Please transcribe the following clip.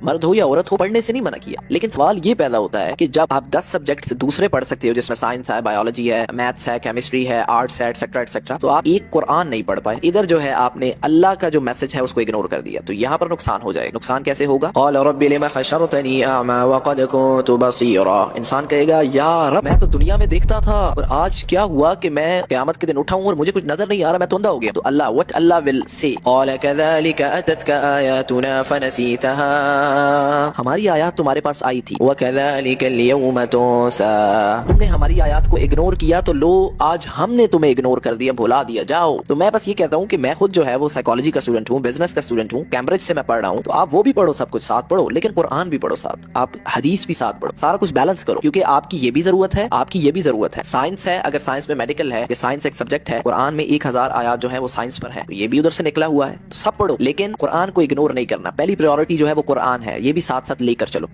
مرد ہو یا عورت ہو پڑھنے سے نہیں منع کیا، لیکن سوال یہ پیدا ہوتا ہے کہ جب آپ 10 سبجیکٹ دوسرے پڑھ سکتے ہو جس میں سائنس ہے، بایولوجی ہے، میتھس ہے، کیمسٹری ہے، آرٹس ہے، ایٹسیکٹرا ایٹسیکٹرا، تو آپ ایک قرآن نہیں پڑھ پائے، ادھر جو ہے آپ نے اللہ کا جو میسج ہے اس کو اگنور کر دیا، تو یہاں پر نقصان ہو جائے گا۔ نقصان کیسے ہوگا؟ قال رب لما حشرتنی اعمی وقد كنت بصیرا، انسان کہے گا یا رب میں تو دنیا میں دیکھتا تھا اور آج کیا ہوا کہ میں قیامت کے دن اٹھا ہوں اور مجھے کچھ نظر نہیں آ رہا، میں تندہ ہو گیا۔ تو اللہ ول سے قال كذلك اتتك آیاتنا فنسیتها، ہماری آیات تمہارے پاس آئی تھی، وكذلك اليوم تنسى، تم نے ہماری آیات کو اگنور کیا تو لو آج ہم نے تمہیں اگنور کر دیا، بھلا دیا، جاؤ۔ تو میں بس یہ کہتا ہوں کہ میں خود جو ہے وہ سائیکالوجی کا اسٹوڈنٹ ہوں، بزنس کا اسٹوڈنٹ ہوں، کیمبرج سے میں پڑھ رہا ہوں، تو آپ وہ بھی پڑھو، سب کچھ ساتھ پڑھو، لیکن قرآن بھی پڑھو ساتھ، آپ حدیث بھی ساتھ پڑھو، سارا کچھ بیلنس کرو، کیونکہ آپ کی یہ بھی ضرورت ہے، آپ کی یہ بھی ضرورت ہے۔ سائنس ہے، اگر سائنس میں میڈیکل ہے، یہ سائنس ایک سبجیکٹ ہے، قرآن میں 1000 آیات جو ہے وہ سائنس پر ہے، تو یہ بھی ادھر سے نکلا ہوا ہے، تو سب پڑھو، لیکن قرآن کو اگنور نہیں کرنا، پہلی پریورٹی جو ہے وہ قرآن ہے، یہ بھی ساتھ ساتھ لے کر چلو۔